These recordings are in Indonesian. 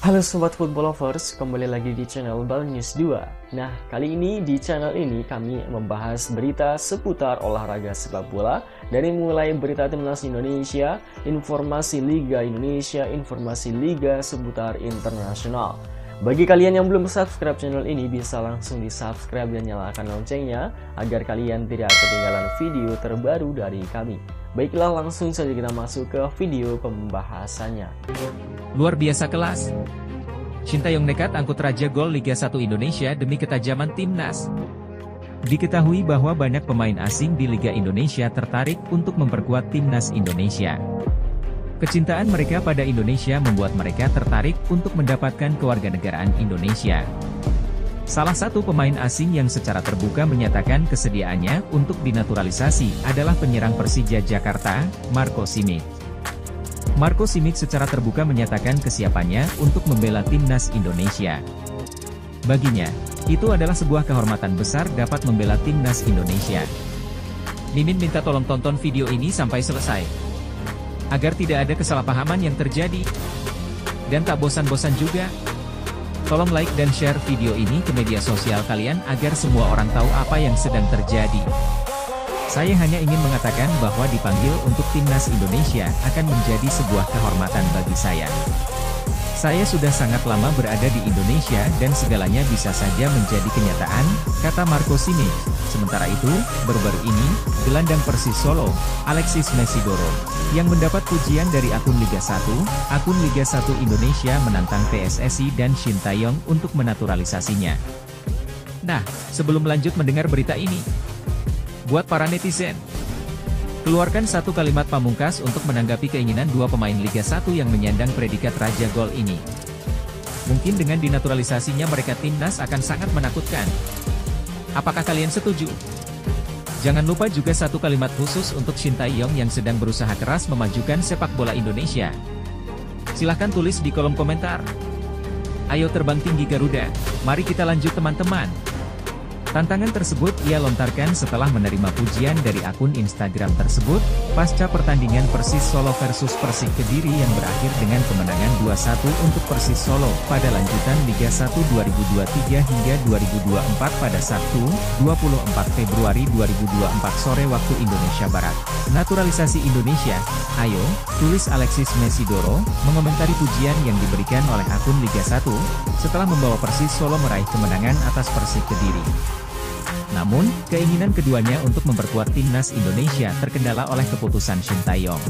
Halo Sobat Football Lovers, kembali lagi di channel Bal News 2. Nah, kali ini di channel ini kami membahas berita seputar olahraga sepak bola. Dari mulai berita timnas Indonesia, informasi Liga Indonesia, informasi Liga seputar internasional. Bagi kalian yang belum subscribe channel ini, bisa langsung di subscribe dan nyalakan loncengnya agar kalian tidak ketinggalan video terbaru dari kami. Baiklah, langsung saja kita masuk ke video pembahasannya. Luar biasa kelas. Sintayong nekat angkut raja gol Liga 1 Indonesia demi ketajaman timnas. Diketahui bahwa banyak pemain asing di Liga Indonesia tertarik untuk memperkuat timnas Indonesia. Kecintaan mereka pada Indonesia membuat mereka tertarik untuk mendapatkan kewarganegaraan Indonesia. Salah satu pemain asing yang secara terbuka menyatakan kesediaannya untuk dinaturalisasi adalah penyerang Persija Jakarta, Marco Simic. Marco Simic secara terbuka menyatakan kesiapannya untuk membela timnas Indonesia. Baginya, itu adalah sebuah kehormatan besar dapat membela timnas Indonesia. Mimin minta tolong tonton video ini sampai selesai, agar tidak ada kesalahpahaman yang terjadi. Dan tak bosan-bosan juga, tolong like dan share video ini ke media sosial kalian agar semua orang tahu apa yang sedang terjadi. Saya hanya ingin mengatakan bahwa dipanggil untuk timnas Indonesia akan menjadi sebuah kehormatan bagi saya. Saya sudah sangat lama berada di Indonesia dan segalanya bisa saja menjadi kenyataan, kata Marco Simic. Sementara itu, baru-baru ini, gelandang Persis Solo, Alexis Mesidoro, yang mendapat pujian dari akun Liga 1, akun Liga 1 Indonesia menantang PSSI dan Sintayong untuk menaturalisasinya. Nah, sebelum lanjut mendengar berita ini, buat para netizen, keluarkan satu kalimat pamungkas untuk menanggapi keinginan dua pemain Liga 1 yang menyandang predikat Raja Gol ini. Mungkin dengan dinaturalisasinya mereka timnas akan sangat menakutkan. Apakah kalian setuju? Jangan lupa juga satu kalimat khusus untuk Sintayong yang sedang berusaha keras memajukan sepak bola Indonesia. Silahkan tulis di kolom komentar. Ayo terbang tinggi Garuda, mari kita lanjut teman-teman. Tantangan tersebut ia lontarkan setelah menerima pujian dari akun Instagram tersebut, pasca pertandingan Persis Solo versus Persik Kediri yang berakhir dengan kemenangan 2-1 untuk Persis Solo pada lanjutan Liga 1 2023 hingga 2024 pada Sabtu, 24 Februari 2024 sore waktu Indonesia Barat. Naturalisasi Indonesia, ayo, tulis Alexis Mesidoro, mengomentari pujian yang diberikan oleh akun Liga 1, setelah membawa Persis Solo meraih kemenangan atas Persik Kediri. Namun, keinginan keduanya untuk memperkuat timnas Indonesia terkendala oleh keputusan Sintayong.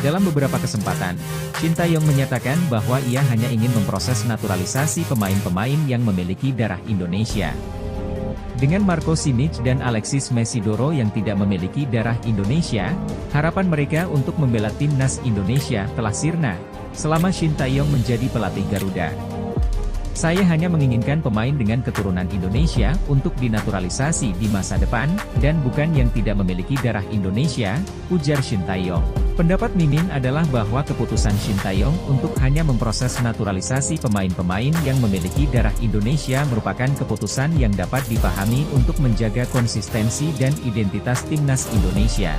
Dalam beberapa kesempatan, Sintayong menyatakan bahwa ia hanya ingin memproses naturalisasi pemain-pemain yang memiliki darah Indonesia. Dengan Marco Simic dan Alexis Mesidoro yang tidak memiliki darah Indonesia, harapan mereka untuk membela timnas Indonesia telah sirna selama Sintayong menjadi pelatih Garuda. Saya hanya menginginkan pemain dengan keturunan Indonesia untuk dinaturalisasi di masa depan, dan bukan yang tidak memiliki darah Indonesia, ujar Sintayong. Pendapat Mimin adalah bahwa keputusan Sintayong untuk hanya memproses naturalisasi pemain-pemain yang memiliki darah Indonesia merupakan keputusan yang dapat dipahami untuk menjaga konsistensi dan identitas timnas Indonesia.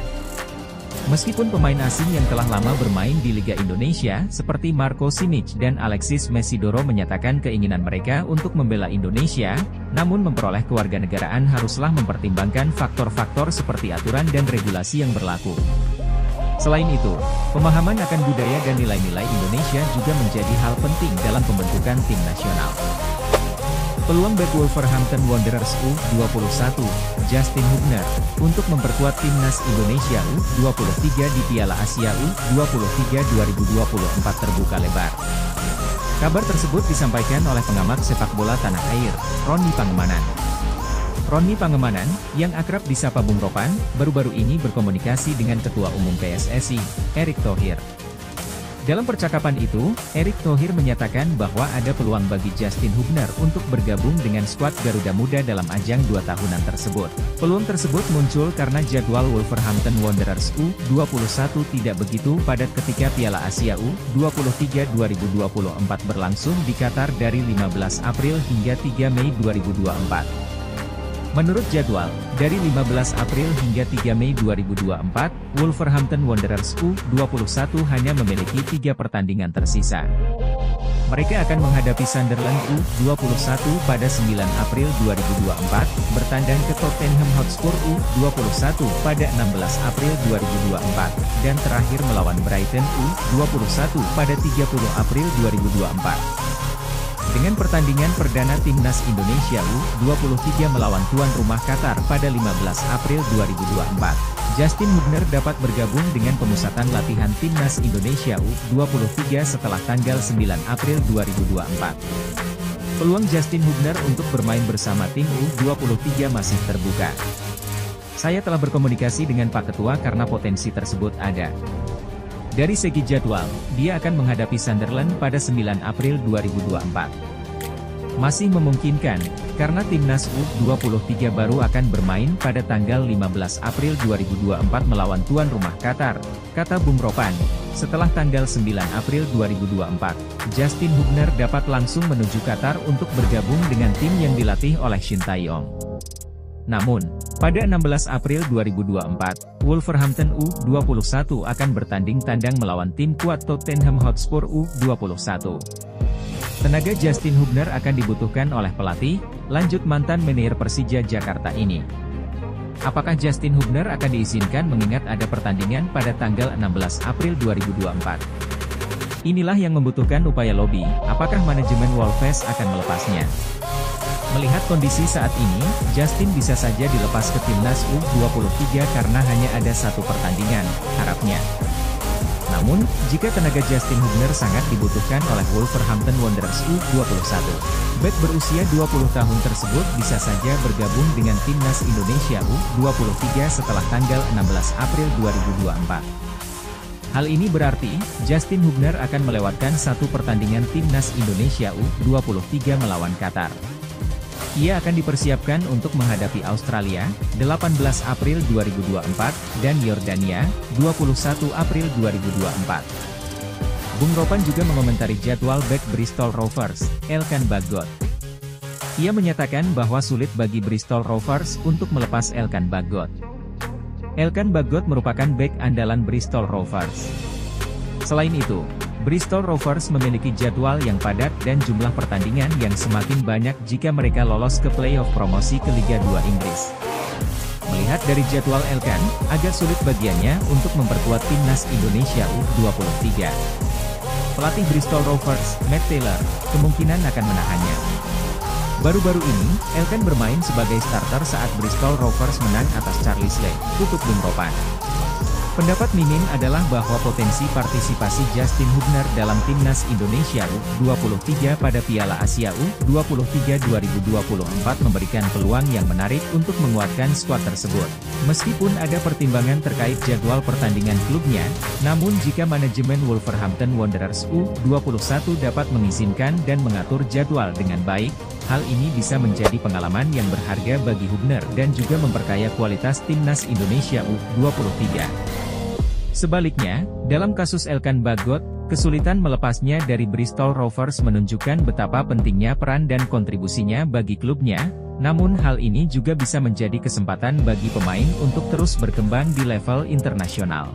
Meskipun pemain asing yang telah lama bermain di Liga Indonesia, seperti Marco Simic dan Alexis Mesidoro menyatakan keinginan mereka untuk membela Indonesia, namun memperoleh kewarganegaraan haruslah mempertimbangkan faktor-faktor seperti aturan dan regulasi yang berlaku. Selain itu, pemahaman akan budaya dan nilai-nilai Indonesia juga menjadi hal penting dalam pembentukan tim nasional. Peluang bek Wolverhampton Wanderers U21, Justin Hubner, untuk memperkuat timnas Indonesia U23 di Piala Asia U23 2024 terbuka lebar. Kabar tersebut disampaikan oleh pengamat sepak bola tanah air, Roni Pangemanan. Roni Pangemanan, yang akrab disapa Bung Ropan, baru-baru ini berkomunikasi dengan Ketua Umum PSSI, Erick Thohir. Dalam percakapan itu, Erick Thohir menyatakan bahwa ada peluang bagi Justin Hubner untuk bergabung dengan skuad Garuda Muda dalam ajang 2 tahunan tersebut. Peluang tersebut muncul karena jadwal Wolverhampton Wanderers U21 tidak begitu padat ketika Piala Asia U23 2024 berlangsung di Qatar dari 15 April hingga 3 Mei 2024. Menurut jadwal, dari 15 April hingga 3 Mei 2024, Wolverhampton Wanderers U21 hanya memiliki 3 pertandingan tersisa. Mereka akan menghadapi Sunderland U21 pada 9 April 2024, bertandang ke Tottenham Hotspur U21 pada 16 April 2024, dan terakhir melawan Brighton U21 pada 30 April 2024. Dengan pertandingan perdana Timnas Indonesia U23 melawan tuan rumah Qatar pada 15 April 2024, Justin Hubner dapat bergabung dengan pemusatan latihan Timnas Indonesia U23 setelah tanggal 9 April 2024. Peluang Justin Hubner untuk bermain bersama tim U23 masih terbuka. Saya telah berkomunikasi dengan Pak Ketua karena potensi tersebut ada. Dari segi jadwal, dia akan menghadapi Sunderland pada 9 April 2024. Masih memungkinkan, karena Timnas U23 baru akan bermain pada tanggal 15 April 2024 melawan tuan rumah Qatar, kata Bung Ropan. Setelah tanggal 9 April 2024, Justin Hubner dapat langsung menuju Qatar untuk bergabung dengan tim yang dilatih oleh Shin Tae-yong. Namun, pada 16 April 2024, Wolverhampton U21 akan bertanding tandang melawan tim kuat Tottenham Hotspur U21. Tenaga Justin Hubner akan dibutuhkan oleh pelatih, lanjut mantan manajer Persija Jakarta ini. Apakah Justin Hubner akan diizinkan mengingat ada pertandingan pada tanggal 16 April 2024? Inilah yang membutuhkan upaya lobi, apakah manajemen Wolves akan melepasnya? Melihat kondisi saat ini, Justin bisa saja dilepas ke Timnas U23 karena hanya ada satu pertandingan, harapnya. Namun, jika tenaga Justin Hubner sangat dibutuhkan oleh Wolverhampton Wanderers U21, bek berusia 20 tahun tersebut bisa saja bergabung dengan Timnas Indonesia U23 setelah tanggal 16 April 2024. Hal ini berarti, Justin Hubner akan melewatkan satu pertandingan Timnas Indonesia U23 melawan Qatar. Ia akan dipersiapkan untuk menghadapi Australia, 18 April 2024, dan Yordania, 21 April 2024. Bung Ropan juga mengomentari jadwal bek Bristol Rovers, Elkan Bagot. Ia menyatakan bahwa sulit bagi Bristol Rovers untuk melepas Elkan Bagot. Elkan Bagot merupakan bek andalan Bristol Rovers. Selain itu, Bristol Rovers memiliki jadwal yang padat dan jumlah pertandingan yang semakin banyak jika mereka lolos ke playoff promosi ke Liga 2 Inggris. Melihat dari jadwal Elkan, agak sulit bagiannya untuk memperkuat Timnas Indonesia U23. Pelatih Bristol Rovers, Matt Taylor, kemungkinan akan menahannya. Baru-baru ini, Elkan bermain sebagai starter saat Bristol Rovers menang atas Charlie Sleigh, tutup Bung Ropan. Pendapat Mimin adalah bahwa potensi partisipasi Justin Hubner dalam Timnas Indonesia U23 pada Piala Asia U23 2024 memberikan peluang yang menarik untuk menguatkan skuad tersebut. Meskipun ada pertimbangan terkait jadwal pertandingan klubnya, namun jika manajemen Wolverhampton Wanderers U21 dapat mengizinkan dan mengatur jadwal dengan baik, hal ini bisa menjadi pengalaman yang berharga bagi Hubner dan juga memperkaya kualitas Timnas Indonesia U23. Sebaliknya, dalam kasus Elkan Bagot, kesulitan melepasnya dari Bristol Rovers menunjukkan betapa pentingnya peran dan kontribusinya bagi klubnya, namun hal ini juga bisa menjadi kesempatan bagi pemain untuk terus berkembang di level internasional.